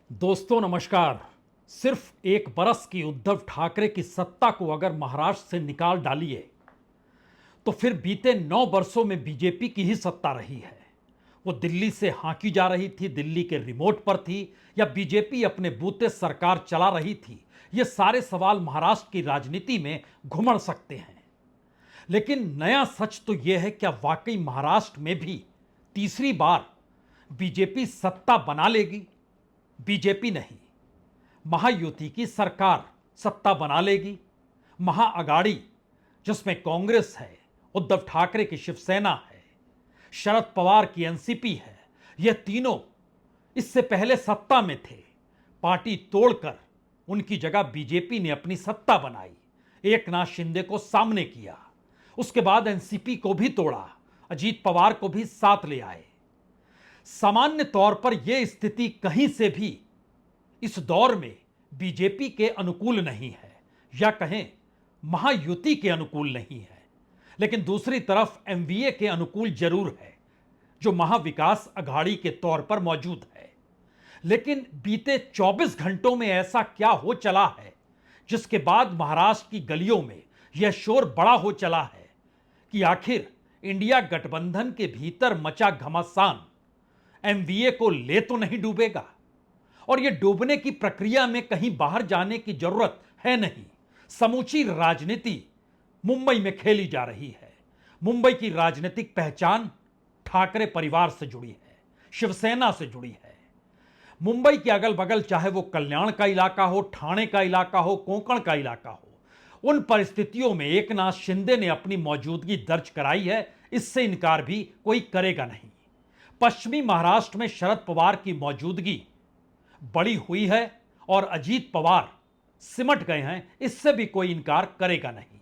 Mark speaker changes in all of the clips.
Speaker 1: दोस्तों नमस्कार। सिर्फ एक बरस की उद्धव ठाकरे की सत्ता को अगर महाराष्ट्र से निकाल डालिए तो फिर बीते 9 वर्षों में बीजेपी की ही सत्ता रही है। वो दिल्ली से हांकी जा रही थी, दिल्ली के रिमोट पर थी, या बीजेपी अपने बूते सरकार चला रही थी। ये सारे सवाल महाराष्ट्र की राजनीति में घुमड़ सकते हैं। लेकिन नया सच तो यह है, क्या वाकई महाराष्ट्र में भी तीसरी बार बीजेपी सत्ता बना लेगी? बीजेपी नहीं, महायुति की सरकार सत्ता बना लेगी। महाअगाड़ी, जिसमें कांग्रेस है, उद्धव ठाकरे की शिवसेना है, शरद पवार की एनसीपी है, ये तीनों इससे पहले सत्ता में थे। पार्टी तोड़कर उनकी जगह बीजेपी ने अपनी सत्ता बनाई, एकनाथ शिंदे को सामने किया, उसके बाद एनसीपी को भी तोड़ा, अजीत पवार को भी साथ ले आए। सामान्य तौर पर यह स्थिति कहीं से भी इस दौर में बीजेपी के अनुकूल नहीं है, या कहें महायुति के अनुकूल नहीं है। लेकिन दूसरी तरफ एमवीए के अनुकूल जरूर है, जो महाविकास अघाड़ी के तौर पर मौजूद है। लेकिन बीते 24 घंटों में ऐसा क्या हो चला है जिसके बाद महाराष्ट्र की गलियों में यह शोर बड़ा हो चला है कि आखिर इंडिया गठबंधन के भीतर मचा घमासान एमवीए को ले तो नहीं डूबेगा? और यह डूबने की प्रक्रिया में कहीं बाहर जाने की जरूरत है नहीं। समूची राजनीति मुंबई में खेली जा रही है। मुंबई की राजनीतिक पहचान ठाकरे परिवार से जुड़ी है, शिवसेना से जुड़ी है। मुंबई के अगल बगल, चाहे वो कल्याण का इलाका हो, ठाणे का इलाका हो, कोंकण का इलाका हो, उन परिस्थितियों में एकनाथ शिंदे ने अपनी मौजूदगी दर्ज कराई है। इससे इनकार भी कोई करेगा नहीं। पश्चिमी महाराष्ट्र में शरद पवार की मौजूदगी बड़ी हुई है और अजीत पवार सिमट गए हैं, इससे भी कोई इनकार करेगा नहीं।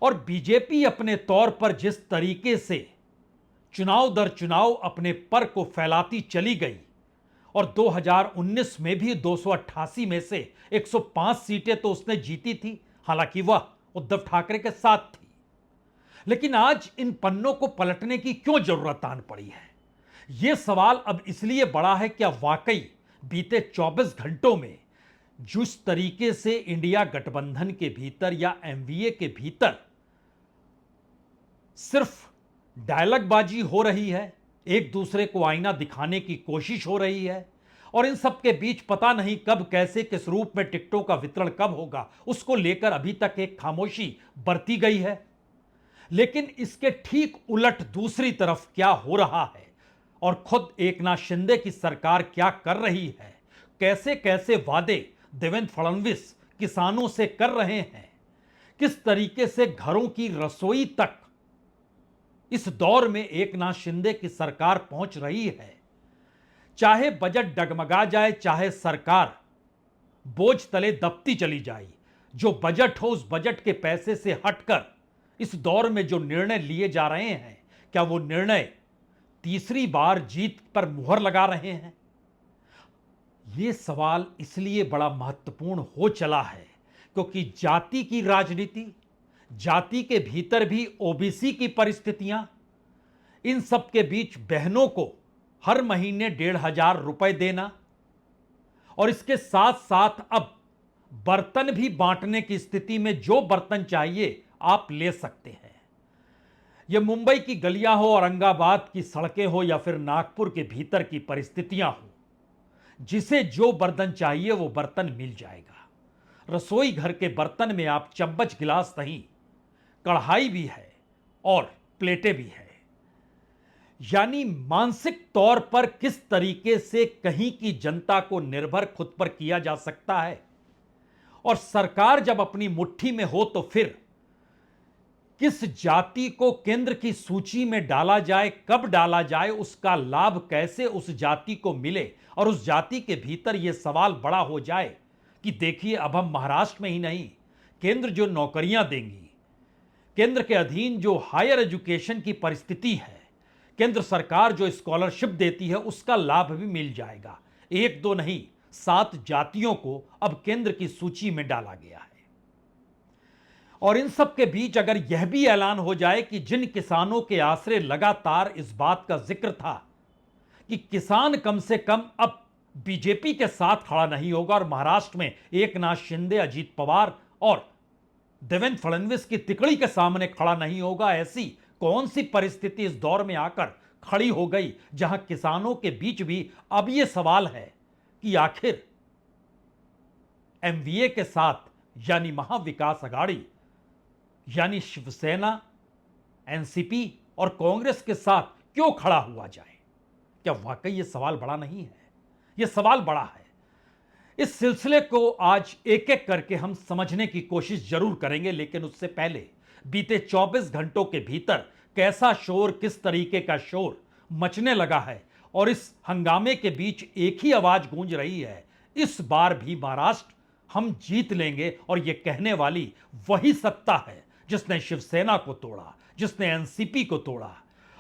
Speaker 1: और बीजेपी अपने तौर पर जिस तरीके से चुनाव दर चुनाव अपने पर को फैलाती चली गई, और 2019 में भी 288 में से 105 सीटें तो उसने जीती थी, हालांकि वह उद्धव ठाकरे के साथ थी। लेकिन आज इन पन्नों को पलटने की क्यों जरूरत आन पड़ी है? यह सवाल अब इसलिए बड़ा है, क्या वाकई बीते 24 घंटों में जिस तरीके से इंडिया गठबंधन के भीतर या एमवीए के भीतर सिर्फ डायलॉगबाजी हो रही है, एक दूसरे को आईना दिखाने की कोशिश हो रही है, और इन सब के बीच पता नहीं कब, कैसे, किस रूप में टिकटों का वितरण कब होगा, उसको लेकर अभी तक एक खामोशी बरती गई है। लेकिन इसके ठीक उलट दूसरी तरफ क्या हो रहा है, और खुद एकनाथ शिंदे की सरकार क्या कर रही है, कैसे कैसे वादे देवेंद्र फडणवीस किसानों से कर रहे हैं, किस तरीके से घरों की रसोई तक इस दौर में एकनाथ शिंदे की सरकार पहुंच रही है। चाहे बजट डगमगा जाए, चाहे सरकार बोझ तले दबती चली जाए, जो बजट हो उस बजट के पैसे से हटकर इस दौर में जो निर्णय लिए जा रहे हैं, क्या वो निर्णय तीसरी बार जीत पर मुहर लगा रहे हैं? यह सवाल इसलिए बड़ा महत्वपूर्ण हो चला है क्योंकि जाति की राजनीति, जाति के भीतर भी ओबीसी की परिस्थितियां, इन सब के बीच बहनों को हर महीने 1,500 रुपए देना, और इसके साथ साथ अब बर्तन भी बांटने की स्थिति में जो बर्तन चाहिए आप ले सकते हैं। यह मुंबई की गलियां हो, औरंगाबाद की सड़कें हो, या फिर नागपुर के भीतर की परिस्थितियां हो, जिसे जो बर्तन चाहिए वो बर्तन मिल जाएगा। रसोई घर के बर्तन में आप चम्मच गिलास नहीं, कढ़ाई भी है और प्लेटें भी है। यानी मानसिक तौर पर किस तरीके से कहीं की जनता को निर्भर खुद पर किया जा सकता है, और सरकार जब अपनी मुट्ठी में हो तो फिर किस जाति को केंद्र की सूची में डाला जाए, कब डाला जाए, उसका लाभ कैसे उस जाति को मिले, और उस जाति के भीतर यह सवाल बड़ा हो जाए कि देखिए अब हम महाराष्ट्र में ही नहीं, केंद्र जो नौकरियां देंगी, केंद्र के अधीन जो हायर एजुकेशन की परिस्थिति है, केंद्र सरकार जो स्कॉलरशिप देती है, उसका लाभ भी मिल जाएगा। एक दो नहीं, 7 जातियों को अब केंद्र की सूची में डाला गया है। और इन सब के बीच अगर यह भी ऐलान हो जाए कि जिन किसानों के आसरे लगातार इस बात का जिक्र था कि किसान कम से कम अब बीजेपी के साथ खड़ा नहीं होगा और महाराष्ट्र में एकनाथ शिंदे, अजीत पवार और देवेंद्र फडणवीस की तिकड़ी के सामने खड़ा नहीं होगा, ऐसी कौन सी परिस्थिति इस दौर में आकर खड़ी हो गई जहां किसानों के बीच भी अब यह सवाल है कि आखिर एमवीए के साथ यानी महाविकास अघाड़ी यानी शिवसेना, एनसीपी और कांग्रेस के साथ क्यों खड़ा हुआ जाए? क्या वाकई यह सवाल बड़ा नहीं है? यह सवाल बड़ा है। इस सिलसिले को आज एक एक करके हम समझने की कोशिश जरूर करेंगे, लेकिन उससे पहले बीते 24 घंटों के भीतर कैसा शोर, किस तरीके का शोर मचने लगा है और इस हंगामे के बीच एक ही आवाज गूंज रही है, इस बार भी महाराष्ट्र हम जीत लेंगे। और यह कहने वाली वही सत्ता है जिसने शिवसेना को तोड़ा, जिसने एनसीपी को तोड़ा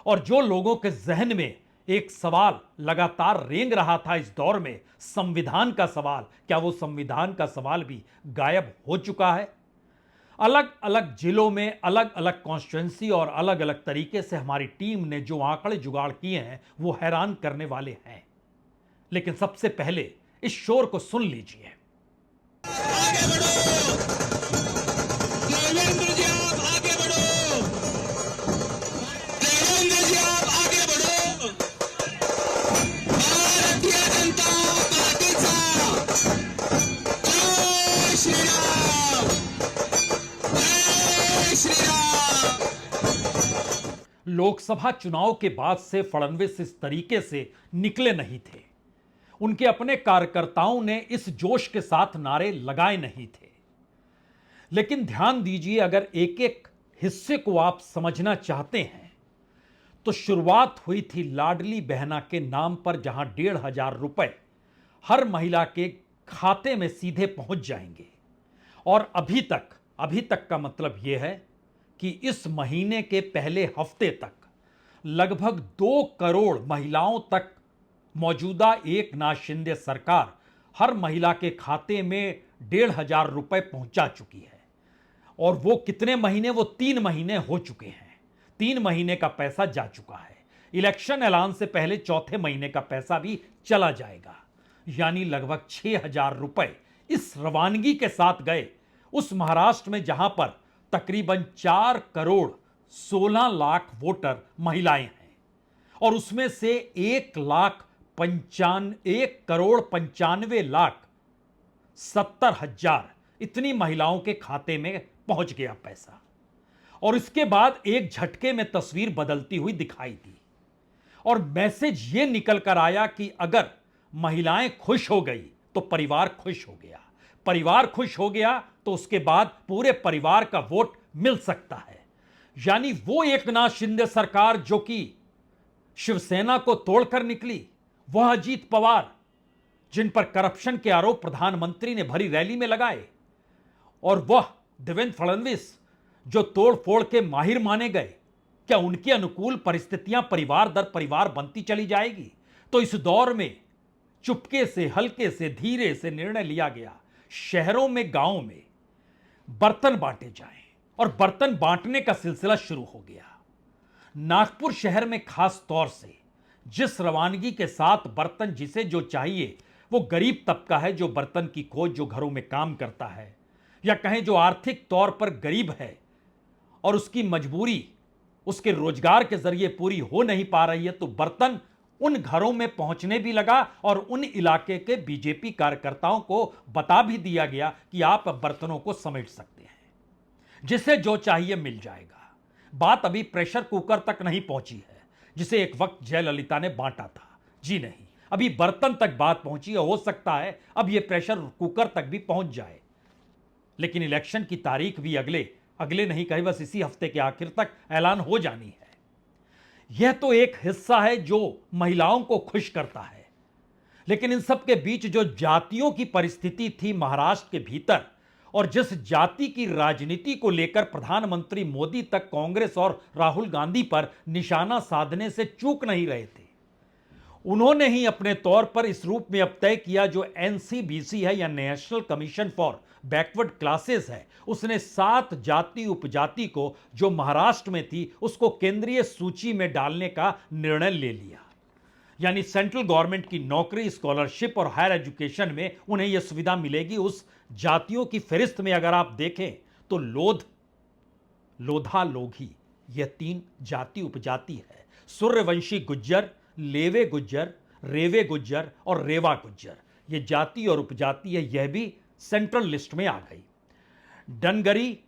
Speaker 1: और जो लोगों के जहन में एक सवाल लगातार रेंग रहा था इस दौर में, संविधान का सवाल, क्या वो संविधान का सवाल भी गायब हो चुका है? अलग अलग जिलों में अलग अलग कॉन्स्टिट्यूंसी और अलग अलग तरीके से हमारी टीम ने जो आंकड़े जुगाड़ किए हैं वो हैरान करने वाले हैं। लेकिन सबसे पहले इस शोर को सुन लीजिए।
Speaker 2: आगे बढ़ो, देवेंद्र जी आप आगे बढ़ो, देवेंद्र जी आप आगे बढ़ो, भारतीय जनता पार्टीचा जय श्री राम, जय श्री राम।
Speaker 1: लोकसभा चुनाव के बाद से फडणवीस इस तरीके से निकले नहीं थे। उनके अपने कार्यकर्ताओं ने इस जोश के साथ नारे लगाए नहीं थे। लेकिन ध्यान दीजिए, अगर एक एक हिस्से को आप समझना चाहते हैं तो शुरुआत हुई थी लाडली बहना के नाम पर, जहां 1,500 रुपए हर महिला के खाते में सीधे पहुंच जाएंगे। और अभी तक का मतलब यह है कि इस महीने के पहले हफ्ते तक लगभग 2 करोड़ महिलाओं तक मौजूदा एकनाथ शिंदे सरकार हर महिला के खाते में 1,500 रुपए पहुंचा चुकी है। और वो कितने महीने? वो 3 महीने हो चुके हैं। 3 महीने का पैसा जा चुका है। इलेक्शन ऐलान से पहले चौथे महीने का पैसा भी चला जाएगा, यानी लगभग 6,000 रुपए इस रवानगी के साथ गए उस महाराष्ट्र में जहां पर तकरीबन 4 करोड़ 16 लाख वोटर महिलाएं हैं और उसमें से 1,95,70,000 इतनी महिलाओं के खाते में पहुंच गया पैसा। और इसके बाद एक झटके में तस्वीर बदलती हुई दिखाई दी और मैसेज यह निकल कर आया कि अगर महिलाएं खुश हो गई तो परिवार खुश हो गया, परिवार खुश हो गया तो उसके बाद पूरे परिवार का वोट मिल सकता है। यानी वो एकनाथ शिंदे सरकार जो कि शिवसेना को तोड़कर निकली, वह अजीत पवार जिन पर करप्शन के आरोप प्रधानमंत्री ने भरी रैली में लगाए, और वह देवेंद्र फडणवीस जो तोड़ फोड़ के माहिर माने गए, क्या उनके अनुकूल परिस्थितियां परिवार दर परिवार बनती चली जाएगी? तो इस दौर में चुपके से, हल्के से, धीरे से निर्णय लिया गया, शहरों में, गांवों में बर्तन बांटे जाएं और बर्तन बांटने का सिलसिला शुरू हो गया। नागपुर शहर में खास तौर से जिस रवानगी के साथ बर्तन जिसे जो चाहिए, वो गरीब तबका है जो बर्तन की खोज, जो घरों में काम करता है या कहें जो आर्थिक तौर पर गरीब है और उसकी मजबूरी उसके रोजगार के जरिए पूरी हो नहीं पा रही है, तो बर्तन उन घरों में पहुंचने भी लगा और उन इलाके के बीजेपी कार्यकर्ताओं को बता भी दिया गया कि आप बर्तनों को समेट सकते हैं, जिसे जो चाहिए मिल जाएगा। बात अभी प्रेशर कुकर तक नहीं पहुंची है जिसे एक वक्त जयललिता ने बांटा था। जी नहीं, अभी बर्तन तक बात पहुंची है। हो सकता है अब यह प्रेशर कुकर तक भी पहुंच जाए, लेकिन इलेक्शन की तारीख भी अगले नहीं कहे बस इसी हफ्ते के आखिर तक ऐलान हो जानी है। यह तो एक हिस्सा है जो महिलाओं को खुश करता है, लेकिन इन सब के बीच जो जातियों की परिस्थिति थी महाराष्ट्र के भीतर और जिस जाति की राजनीति को लेकर प्रधानमंत्री मोदी तक कांग्रेस और राहुल गांधी पर निशाना साधने से चूक नहीं रहे थे, उन्होंने ही अपने तौर पर इस रूप में अब तय किया जो एनसीबीसी है या national commission for backward classes है, उसने 7 जाति उपजाति को जो महाराष्ट्र में थी उसको केंद्रीय सूची में डालने का निर्णय ले लिया। यानी सेंट्रल गवर्नमेंट की नौकरी, स्कॉलरशिप और हायर एजुकेशन में उन्हें यह सुविधा मिलेगी। उस जातियों की फहरिस्त में अगर आप देखें तो लोध, लोधा, लोधी, यह 3 जाति उपजाति है। सूर्यवंशी गुज्जर, लेवे गुज्जर, रेवे गुज्जर और रेवा गुज्जर, यह जाति और उपजाति है। यह भी सेंट्रल लिस्ट में आ गई। डनगरी,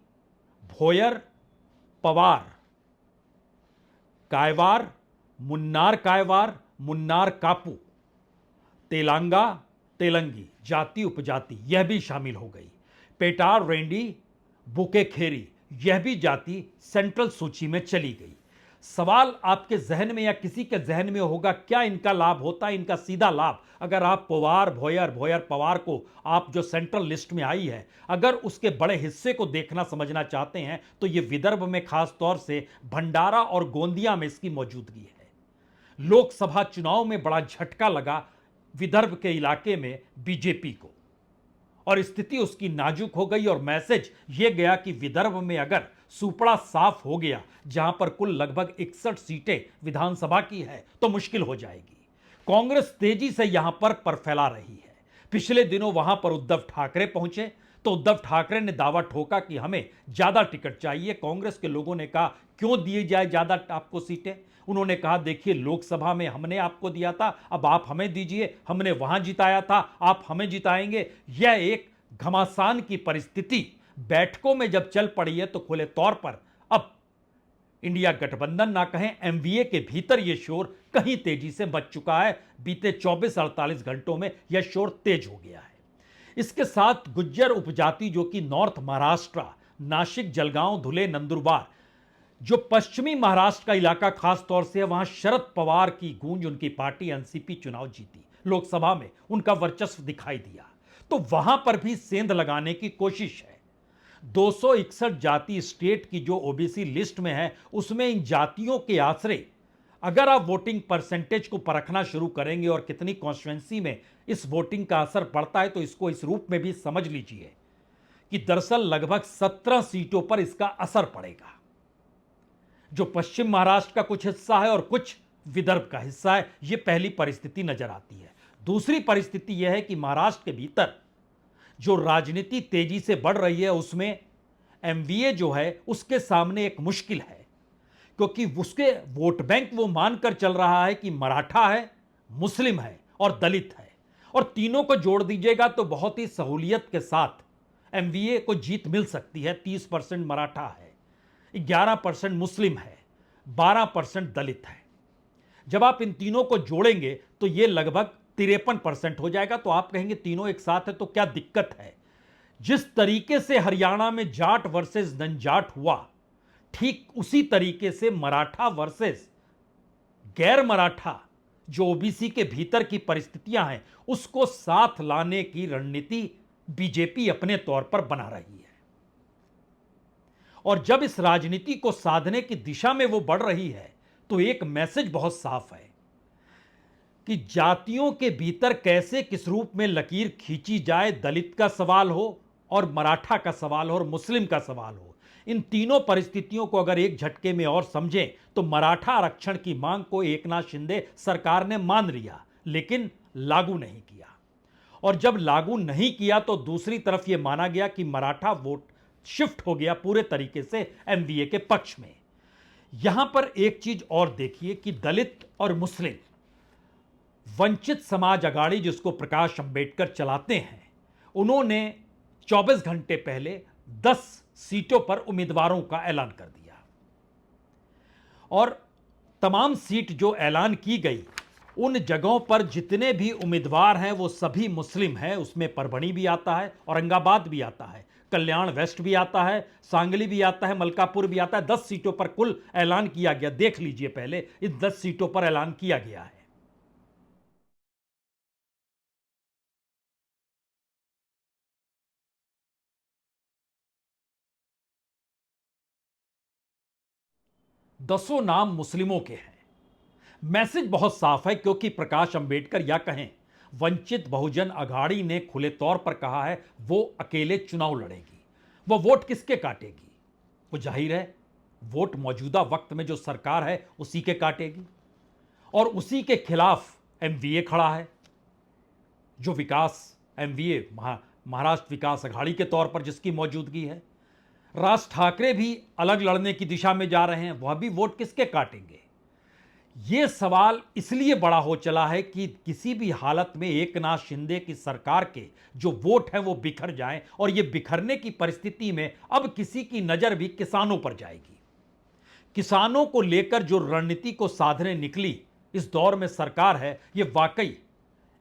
Speaker 1: भोयर, पवार, कायवार, मुन्नार कायवार, मुन्नार कापू, तेलंगा, तेलंगी, जाति उपजाति यह भी शामिल हो गई। पेटार, रेंडी, बुकेखेरी, यह भी जाति सेंट्रल सूची में चली गई। सवाल आपके जहन में या किसी के जहन में होगा, क्या इनका लाभ होता है? इनका सीधा लाभ, अगर आप पवार, भोयर, भोयर, पवार को आप जो सेंट्रल लिस्ट में आई है, अगर उसके बड़े हिस्से को देखना समझना चाहते हैं तो यह विदर्भ में खास तौर से भंडारा और गोंदिया में इसकी मौजूदगी है। लोकसभा चुनाव में बड़ा झटका लगा विदर्भ के इलाके में बीजेपी को, और स्थिति उसकी नाजुक हो गई और मैसेज यह गया कि विदर्भ में अगर सुपड़ा साफ हो गया, जहां पर कुल लगभग 61 सीटें विधानसभा की है, तो मुश्किल हो जाएगी। कांग्रेस तेजी से यहां पर फैला रही है। पिछले दिनों वहां पर उद्धव ठाकरे पहुंचे तो उद्धव ठाकरे ने दावा ठोका कि हमें ज्यादा टिकट चाहिए। कांग्रेस के लोगों ने कहा क्यों दिए जाए ज्यादा आपको सीटें? उन्होंने कहा देखिए, लोकसभा में हमने आपको दिया था, अब आप हमें दीजिए, हमने वहां जिताया था, आप हमें जिताएंगे। यह एक घमासान की परिस्थिति बैठकों में जब चल पड़ी है तो खुले तौर पर अब इंडिया गठबंधन ना कहें, एमवीए के भीतर यह शोर कहीं तेजी से मच चुका है। बीते 24-48 घंटों में यह शोर तेज हो गया है। इसके साथ गुज्जर उपजाति जो कि नॉर्थ महाराष्ट्र, नासिक, जलगांव, धुले, नंदुरबार, जो पश्चिमी महाराष्ट्र का इलाका खास तौर से है, वहां शरद पवार की गूंज, उनकी पार्टी एनसीपी चुनाव जीती, लोकसभा में उनका वर्चस्व दिखाई दिया, तो वहां पर भी सेंध लगाने की कोशिश है। 261 जाति स्टेट की जो ओबीसी लिस्ट में है, उसमें इन जातियों के आश्रय अगर आप वोटिंग परसेंटेज को परखना शुरू करेंगे और कितनी कॉन्स्टिट्यूंसी में इस वोटिंग का असर पड़ता है, तो इसको इस रूप में भी समझ लीजिए कि दरअसल लगभग 17 सीटों पर इसका असर पड़ेगा। जो पश्चिम महाराष्ट्र का कुछ हिस्सा है और कुछ विदर्भ का हिस्सा है, यह पहली परिस्थिति नजर आती है। दूसरी परिस्थिति यह है कि महाराष्ट्र के भीतर जो राजनीति तेजी से बढ़ रही है, उसमें एमवीए जो है उसके सामने एक मुश्किल है, क्योंकि उसके वोट बैंक वो मानकर चल रहा है कि मराठा है, मुस्लिम है और दलित है, और तीनों को जोड़ दीजिएगा तो बहुत ही सहूलियत के साथ एमवीए को जीत मिल सकती है। 30% मराठा है, 11% मुस्लिम है, 12% दलित है। जब आप इन तीनों को जोड़ेंगे तो यह लगभग 53% हो जाएगा। तो आप कहेंगे तीनों एक साथ है तो क्या दिक्कत है? जिस तरीके से हरियाणा में जाट वर्सेस नन जाट हुआ, ठीक उसी तरीके से मराठा वर्सेस गैर मराठा जो ओबीसी के भीतर की परिस्थितियां हैं, उसको साथ लाने की रणनीति बीजेपी अपने तौर पर बना रही है। और जब इस राजनीति को साधने की दिशा में वो बढ़ रही है, तो एक मैसेज बहुत साफ है कि जातियों के भीतर कैसे, किस रूप में लकीर खींची जाए। दलित का सवाल हो और मराठा का सवाल हो और मुस्लिम का सवाल हो, इन तीनों परिस्थितियों को अगर एक झटके में और समझें तो मराठा आरक्षण की मांग को एकनाथ शिंदे सरकार ने मान लिया, लेकिन लागू नहीं किया। और जब लागू नहीं किया तो दूसरी तरफ यह माना गया कि मराठा वोट शिफ्ट हो गया पूरे तरीके से एमवीए के पक्ष में। यहां पर एक चीज और देखिए कि दलित और मुस्लिम वंचित समाज अघाड़ी, जिसको प्रकाश अंबेडकर चलाते हैं, उन्होंने 24 घंटे पहले 10 सीटों पर उम्मीदवारों का ऐलान कर दिया। और तमाम सीट जो ऐलान की गई, उन जगहों पर जितने भी उम्मीदवार हैं वो सभी मुस्लिम हैं। उसमें परभणी भी आता है, औरंगाबाद भी आता है, कल्याण वेस्ट भी आता है, सांगली भी आता है, मलकापुर भी आता है। 10 सीटों पर कुल ऐलान किया गया। देख लीजिए, पहले इस 10 सीटों पर ऐलान किया गया है। दसों नाम मुस्लिमों के हैं। मैसेज बहुत साफ है, क्योंकि प्रकाश अंबेडकर या कहें वंचित बहुजन अघाड़ी ने खुले तौर पर कहा है वो अकेले चुनाव लड़ेगी। वो वोट किसके काटेगी? वो जाहिर है वोट मौजूदा वक्त में जो सरकार है उसी के काटेगी, और उसी के खिलाफ एमवीए खड़ा है, जो विकास एमवीए महाराष्ट्र विकास अघाड़ी के तौर पर जिसकी मौजूदगी है। राज ठाकरे भी अलग लड़ने की दिशा में जा रहे हैं, वह भी वोट किसके काटेंगे? यह सवाल इसलिए बड़ा हो चला है कि किसी भी हालत में एकनाथ शिंदे की सरकार के जो वोट हैं वो बिखर जाएं, और ये बिखरने की परिस्थिति में अब किसी की नजर भी किसानों पर जाएगी। किसानों को लेकर जो रणनीति को साधने निकली इस दौर में सरकार है, ये वाकई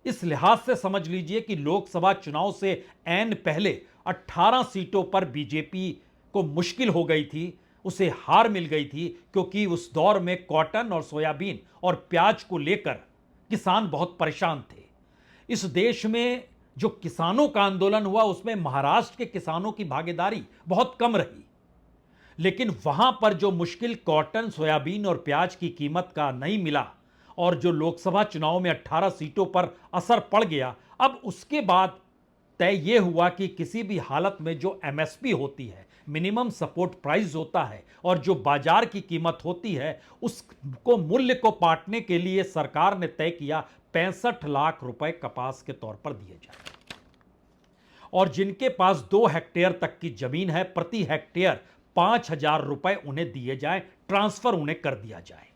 Speaker 1: इस लिहाज से समझ लीजिए कि लोकसभा चुनाव से ऐन पहले 18 सीटों पर बीजेपी को मुश्किल हो गई थी, उसे हार मिल गई थी, क्योंकि उस दौर में कॉटन और सोयाबीन और प्याज को लेकर किसान बहुत परेशान थे। इस देश में जो किसानों का आंदोलन हुआ उसमें महाराष्ट्र के किसानों की भागीदारी बहुत कम रही, लेकिन वहां पर जो मुश्किल कॉटन, सोयाबीन और प्याज की कीमत का नहीं मिला और जो लोकसभा चुनाव में 18 सीटों पर असर पड़ गया, अब उसके बाद तय यह हुआ कि किसी भी हालत में जो एमएसपी होती है, मिनिमम सपोर्ट प्राइस होता है, और जो बाजार की कीमत होती है, उसको मूल्य को पाटने के लिए सरकार ने तय किया 65 लाख रुपए कपास के तौर पर दिए जाए, और जिनके पास 2 हेक्टेयर तक की जमीन है, प्रति हेक्टेयर 5,000 रुपए उन्हें दिए जाए, ट्रांसफर उन्हें कर दिया जाए।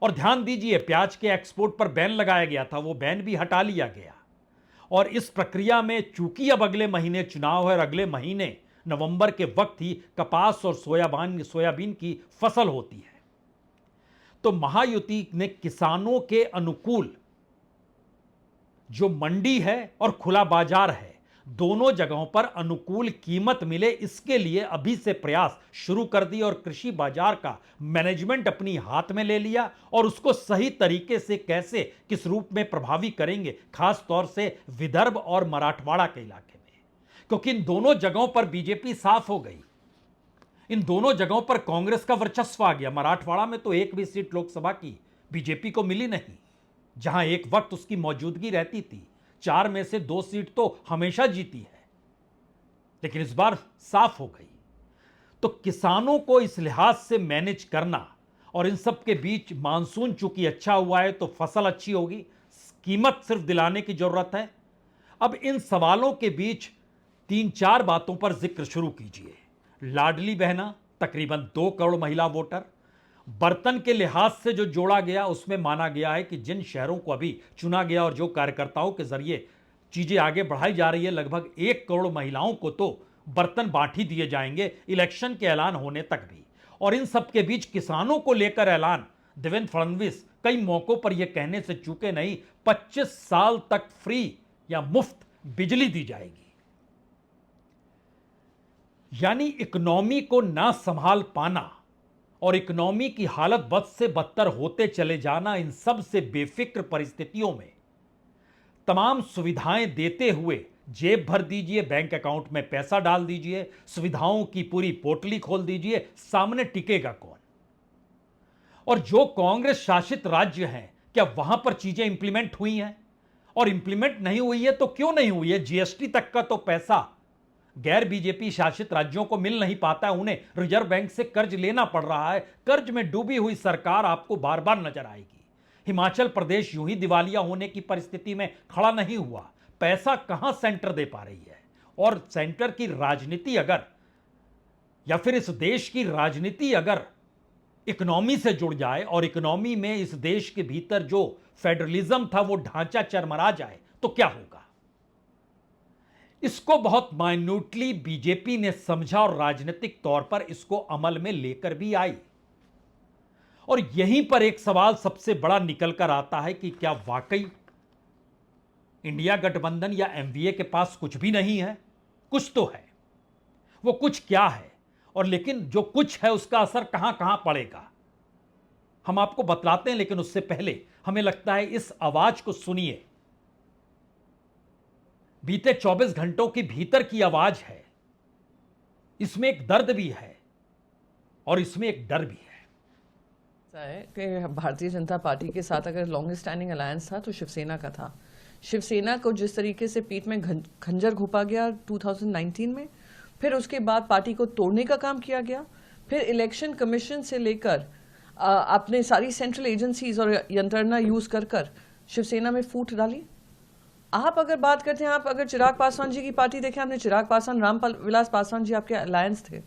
Speaker 1: और ध्यान दीजिए, प्याज के एक्सपोर्ट पर बैन लगाया गया था, वो बैन भी हटा लिया गया। और इस प्रक्रिया में चूंकि अब अगले महीने चुनाव है और अगले महीने नवंबर के वक्त ही कपास और सोयाबीन की फसल होती है, तो महायुति ने किसानों के अनुकूल जो मंडी है और खुला बाजार है, दोनों जगहों पर अनुकूल कीमत मिले, इसके लिए अभी से प्रयास शुरू कर दिए और कृषि बाजार का मैनेजमेंट अपनी हाथ में ले लिया, और उसको सही तरीके से कैसे किस रूप में प्रभावी करेंगे, खास तौर से विदर्भ और मराठवाड़ा के इलाके में, क्योंकि इन दोनों जगहों पर बीजेपी साफ हो गई, इन दोनों जगहों पर कांग्रेस का वर्चस्व आ गया। मराठवाड़ा में तो एक भी सीट लोकसभा की बीजेपी को मिली नहीं, जहां एक वक्त उसकी मौजूदगी रहती थी। 4 में से 2 सीट तो हमेशा जीती है, लेकिन इस बार साफ हो गई। तो किसानों को इस लिहाज से मैनेज करना, और इन सब के बीच मानसून चूंकि अच्छा हुआ है तो फसल अच्छी होगी, कीमत सिर्फ दिलाने की जरूरत है। अब इन सवालों के बीच 3-4 बातों पर जिक्र शुरू कीजिए। लाडली बहना, तकरीबन 2 करोड़ महिला वोटर। बर्तन के लिहाज से जो जोड़ा गया, उसमें माना गया है कि जिन शहरों को अभी चुना गया और जो कार्यकर्ताओं के जरिए चीजें आगे बढ़ाई जा रही है, लगभग 1 करोड़ महिलाओं को तो बर्तन बांट ही दिए जाएंगे इलेक्शन के ऐलान होने तक भी। और इन सब के बीच किसानों को लेकर ऐलान, देवेंद्र फडणवीस कई मौकों पर यह कहने से चूके नहीं, 25 साल तक फ्री या मुफ्त बिजली दी जाएगी। यानी इकोनॉमी को ना संभाल पाना और इकोनॉमी की हालत बद से बदतर होते चले जाना, इन सब से बेफिक्र परिस्थितियों में तमाम सुविधाएं देते हुए जेब भर दीजिए, बैंक अकाउंट में पैसा डाल दीजिए, सुविधाओं की पूरी पोटली खोल दीजिए, सामने टिकेगा कौन? और जो कांग्रेस शासित राज्य हैं, क्या वहां पर चीजें इंप्लीमेंट हुई हैं? और इंप्लीमेंट नहीं हुई है तो क्यों नहीं हुई है? जीएसटी तक का तो पैसा गैर बीजेपी शासित राज्यों को मिल नहीं पाता है, उन्हें रिजर्व बैंक से कर्ज लेना पड़ रहा है। कर्ज में डूबी हुई सरकार आपको बार बार नजर आएगी। हिमाचल प्रदेश यूं ही दिवालिया होने की परिस्थिति में खड़ा नहीं हुआ। पैसा कहां सेंटर दे पा रही है? और सेंटर की राजनीति अगर, या फिर इस देश की राजनीति अगर इकोनॉमी से जुड़ जाए और इकोनॉमी में इस देश के भीतर जो फेडरलिज्म था वो ढांचा चरमरा जाए, तो क्या होगा? इसको बहुत माइन्यूटली बीजेपी ने समझा और राजनीतिक तौर पर इसको अमल में लेकर भी आई। और यहीं पर एक सवाल सबसे बड़ा निकल कर आता है कि क्या वाकई इंडिया गठबंधन या एमवीए के पास कुछ भी नहीं है? कुछ तो है। वो कुछ क्या है? और लेकिन जो कुछ है उसका असर कहां कहां पड़ेगा, हम आपको बतलाते हैं। लेकिन उससे पहले हमें लगता है इस आवाज को सुनिए। बीते 24 घंटों के भीतर की आवाज है। इसमें एक दर्द भी है और इसमें एक डर भी है।
Speaker 3: ऐसा है कि भारतीय जनता पार्टी के साथ अगर लॉन्गेस्ट स्टैंडिंग अलायंस था तो शिवसेना का था। शिवसेना को जिस तरीके से पीठ में खंजर घोंपा गया 2019 में, फिर उसके बाद पार्टी को तोड़ने का काम किया गया, फिर इलेक्शन कमीशन से लेकर आपने सारी सेंट्रल एजेंसीज और यंत्रणा यूज कर शिवसेना में फूट डाली। आप अगर बात करते हैं, आप अगर चिराग पासवान जी की पार्टी देखें, आपने चिराग पासवान, विलास पासवान जी आपके अलायंस थे,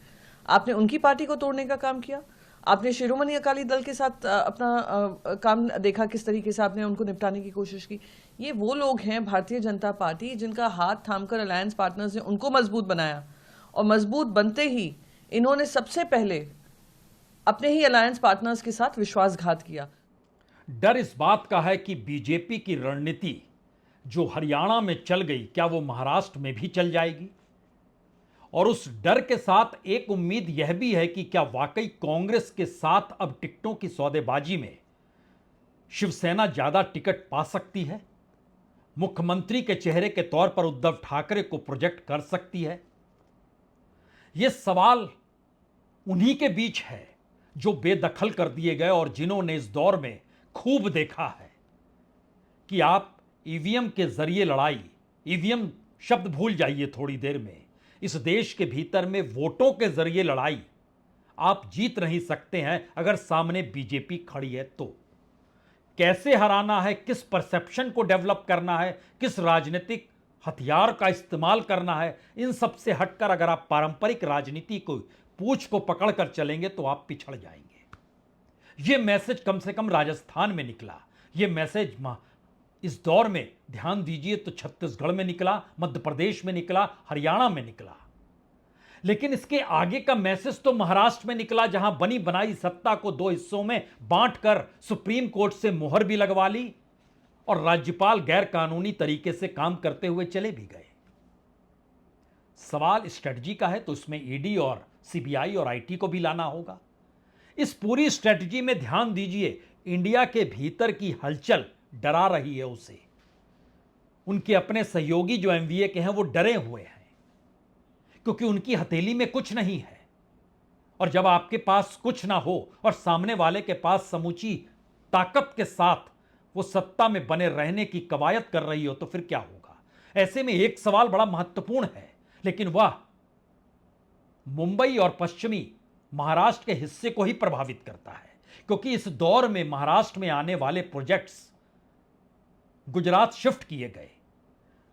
Speaker 3: आपने उनकी पार्टी को तोड़ने का काम किया। आपने शिरोमणि अकाली दल के साथ अपना काम देखा, किस तरीके से आपने उनको निपटाने की कोशिश की। ये वो लोग हैं भारतीय जनता पार्टी जिनका हाथ थामकर अलायंस पार्टनर्स ने उनको मजबूत बनाया, और मजबूत बनते ही इन्होंने सबसे पहले अपने ही अलायंस पार्टनर्स के साथ विश्वासघात किया।
Speaker 1: डर इस बात का है कि बीजेपी की रणनीति जो हरियाणा में चल गई, क्या वो महाराष्ट्र में भी चल जाएगी? और उस डर के साथ एक उम्मीद यह भी है कि क्या वाकई कांग्रेस के साथ अब टिकटों की सौदेबाजी में शिवसेना ज्यादा टिकट पा सकती है, मुख्यमंत्री के चेहरे के तौर पर उद्धव ठाकरे को प्रोजेक्ट कर सकती है? यह सवाल उन्हीं के बीच है जो बेदखल कर दिए गए और जिन्होंने इस दौर में खूब देखा है कि आप ईवीएम के जरिए लड़ाई, ईवीएम शब्द भूल जाइए थोड़ी देर में, इस देश के भीतर में वोटों के जरिए लड़ाई आप जीत नहीं सकते हैं अगर सामने बीजेपी खड़ी है तो। कैसे हराना है, किस परसेप्शन को डेवलप करना है, किस राजनीतिक हथियार का इस्तेमाल करना है, इन सब से हटकर अगर आप पारंपरिक राजनीति को पूंछ को पकड़कर चलेंगे तो आप पिछड़ जाएंगे। यह मैसेज कम से कम राजस्थान में निकला। यह मैसेज इस दौर में ध्यान दीजिए तो छत्तीसगढ़ में निकला, मध्य प्रदेश में निकला, हरियाणा में निकला। लेकिन इसके आगे का मैसेज तो महाराष्ट्र में निकला, जहां बनी बनाई सत्ता को दो हिस्सों में बांटकर सुप्रीम कोर्ट से मुहर भी लगवा ली और राज्यपाल गैर कानूनी तरीके से काम करते हुए चले भी गए। सवाल स्ट्रेटजी का है तो इसमें ईडी और सीबीआई और आईटी को भी लाना होगा। इस पूरी स्ट्रेटजी में ध्यान दीजिए, इंडिया के भीतर की हलचल डरा रही है उसे। उनके अपने सहयोगी जो एमवीए के हैं वो डरे हुए हैं क्योंकि उनकी हथेली में कुछ नहीं है। और जब आपके पास कुछ ना हो और सामने वाले के पास समूची ताकत के साथ वो सत्ता में बने रहने की कवायद कर रही हो तो फिर क्या होगा? ऐसे में एक सवाल बड़ा महत्वपूर्ण है, लेकिन वह मुंबई और पश्चिमी महाराष्ट्र के हिस्से को ही प्रभावित करता है, क्योंकि इस दौर में महाराष्ट्र में आने वाले प्रोजेक्ट्स गुजरात शिफ्ट किए गए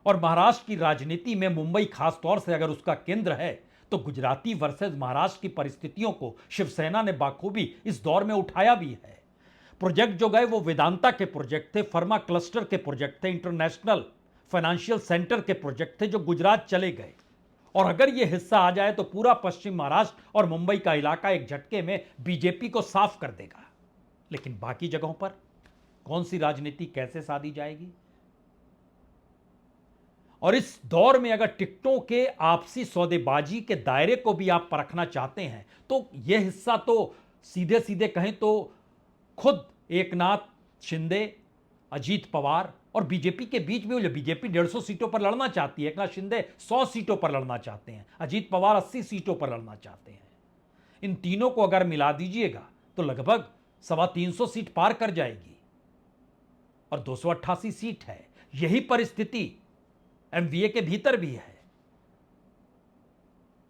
Speaker 1: और महाराष्ट्र की राजनीति में मुंबई खासतौर से अगर उसका केंद्र है तो गुजराती वर्सेस महाराष्ट्र की परिस्थितियों को शिवसेना ने बाखूबी इस दौर में उठाया भी है। प्रोजेक्ट जो गए वो वेदांता के प्रोजेक्ट थे, फर्मा क्लस्टर के प्रोजेक्ट थे, इंटरनेशनल फाइनेंशियल सेंटर के प्रोजेक्ट थे जो गुजरात चले गए। और अगर यह हिस्सा आ जाए तो पूरा पश्चिम महाराष्ट्र और मुंबई का इलाका एक झटके में बीजेपी को साफ कर देगा। लेकिन बाकी जगहों पर कौन सी राजनीति कैसे साधी जाएगी? और इस दौर में अगर टिकटों के आपसी सौदेबाजी के दायरे को भी आप परखना चाहते हैं तो यह हिस्सा तो सीधे सीधे कहें तो खुद एकनाथ शिंदे, अजीत पवार और बीजेपी के बीच में, जो बीजेपी 150 सीटों पर लड़ना चाहती है, एकनाथ शिंदे 100 सीटों पर लड़ना चाहते हैं, अजीत पवार 80 सीटों पर लड़ना चाहते हैं। इन तीनों को अगर मिला दीजिएगा तो लगभग 325 सीट पार कर जाएगी और 288 सीट है। यही परिस्थिति एमवीए के भीतर भी है।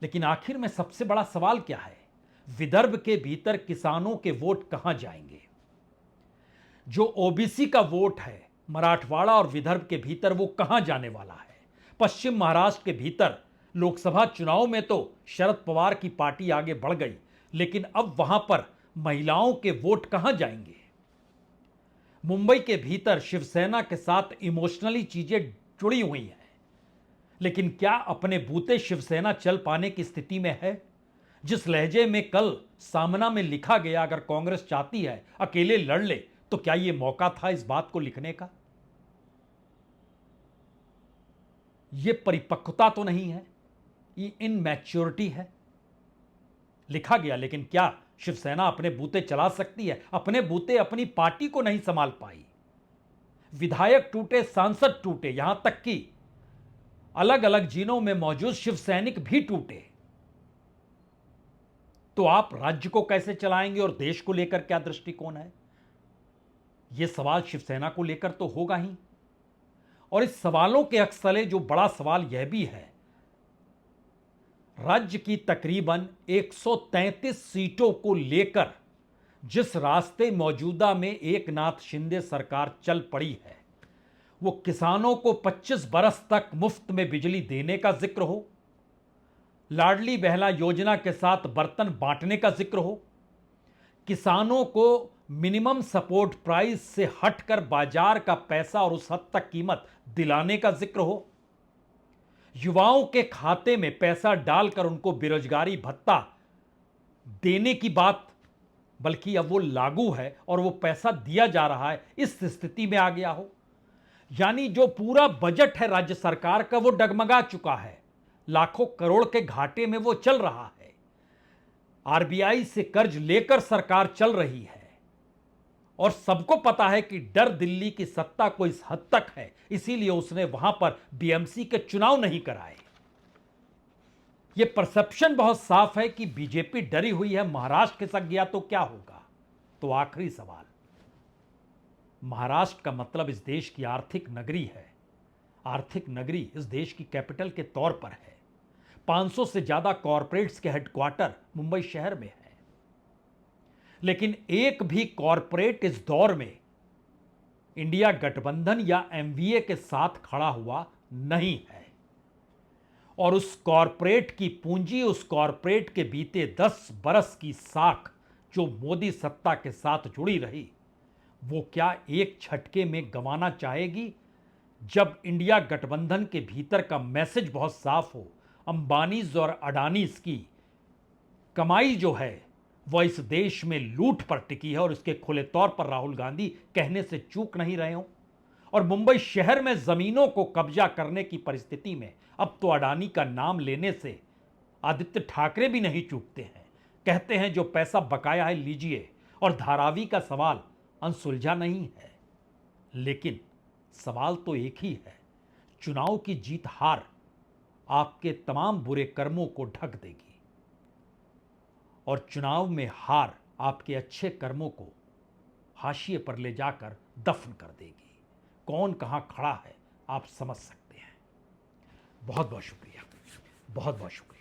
Speaker 1: लेकिन आखिर में सबसे बड़ा सवाल क्या है? विदर्भ के भीतर किसानों के वोट कहां जाएंगे? जो ओबीसी का वोट है मराठवाड़ा और विदर्भ के भीतर, वो कहां जाने वाला है? पश्चिम महाराष्ट्र के भीतर लोकसभा चुनाव में तो शरद पवार की पार्टी आगे बढ़ गई, लेकिन अब वहां पर महिलाओं के वोट कहां जाएंगे? मुंबई के भीतर शिवसेना के साथ इमोशनली चीजें जुड़ी हुई हैं, लेकिन क्या अपने बूते शिवसेना चल पाने की स्थिति में है? जिस लहजे में कल सामना में लिखा गया, अगर कांग्रेस चाहती है अकेले लड़ ले, तो क्या यह मौका था इस बात को लिखने का? यह परिपक्वता तो नहीं है, ये इनमैच्योरिटी है। लिखा गया, लेकिन क्या शिवसेना अपने बूते चला सकती है? अपने बूते अपनी पार्टी को नहीं संभाल पाई। विधायक टूटे, सांसद टूटे, यहां तक कि अलग अलग जिलों में मौजूद शिवसैनिक भी टूटे। तो आप राज्य को कैसे चलाएंगे और देश को लेकर क्या दृष्टिकोण है? यह सवाल शिवसेना को लेकर तो होगा ही। और इस सवालों के अक्सले जो बड़ा सवाल यह भी है, राज्य की तकरीबन 133 सीटों को लेकर जिस रास्ते मौजूदा में एकनाथ शिंदे सरकार चल पड़ी है, वो किसानों को 25 बरस तक मुफ्त में बिजली देने का जिक्र हो, लाडली बहना योजना के साथ बर्तन बांटने का जिक्र हो, किसानों को मिनिमम सपोर्ट प्राइस से हटकर बाजार का पैसा और उस हद तक कीमत दिलाने का जिक्र हो, युवाओं के खाते में पैसा डालकर उनको बेरोजगारी भत्ता देने की बात, बल्कि अब वो लागू है और वो पैसा दिया जा रहा है, इस स्थिति में आ गया हो। यानी जो पूरा बजट है राज्य सरकार का वो डगमगा चुका है, लाखों करोड़ के घाटे में वो चल रहा है। आरबीआई से कर्ज लेकर सरकार चल रही है और सबको पता है कि डर दिल्ली की सत्ता को इस हद तक है, इसीलिए उसने वहां पर बीएमसी के चुनाव नहीं कराए। यह परसेप्शन बहुत साफ है कि बीजेपी डरी हुई है, महाराष्ट्र खिसक गया तो क्या होगा। तो आखिरी सवाल, महाराष्ट्र का मतलब इस देश की आर्थिक नगरी है। आर्थिक नगरी इस देश की कैपिटल के तौर पर है। 500 से ज्यादा कॉरपोरेट्स के हेडक्वार्टर मुंबई शहर में है, लेकिन एक भी कॉरपोरेट इस दौर में इंडिया गठबंधन या एमवीए के साथ खड़ा हुआ नहीं है। और उस कॉरपोरेट की पूंजी, उस कॉरपोरेट के बीते 10 बरस की साख जो मोदी सत्ता के साथ जुड़ी रही, वो क्या एक झटके में गंवाना चाहेगी? जब इंडिया गठबंधन के भीतर का मैसेज बहुत साफ हो, अंबानीज और अडानीज की कमाई जो है वह इस देश में लूट पर टिकी है और इसके खुले तौर पर राहुल गांधी कहने से चूक नहीं रहे हों, और मुंबई शहर में जमीनों को कब्जा करने की परिस्थिति में अब तो अडानी का नाम लेने से आदित्य ठाकरे भी नहीं चूकते हैं। कहते हैं जो पैसा बकाया है लीजिए, और धारावी का सवाल अनसुलझा नहीं है। लेकिन सवाल तो एक ही है, चुनाव की जीत हार आपके तमाम बुरे कर्मों को ढक देगी और चुनाव में हार आपके अच्छे कर्मों को हाशिए पर ले जाकर दफन कर देगी। कौन कहां खड़ा है आप समझ सकते हैं। बहुत बहुत शुक्रिया, बहुत बहुत शुक्रिया।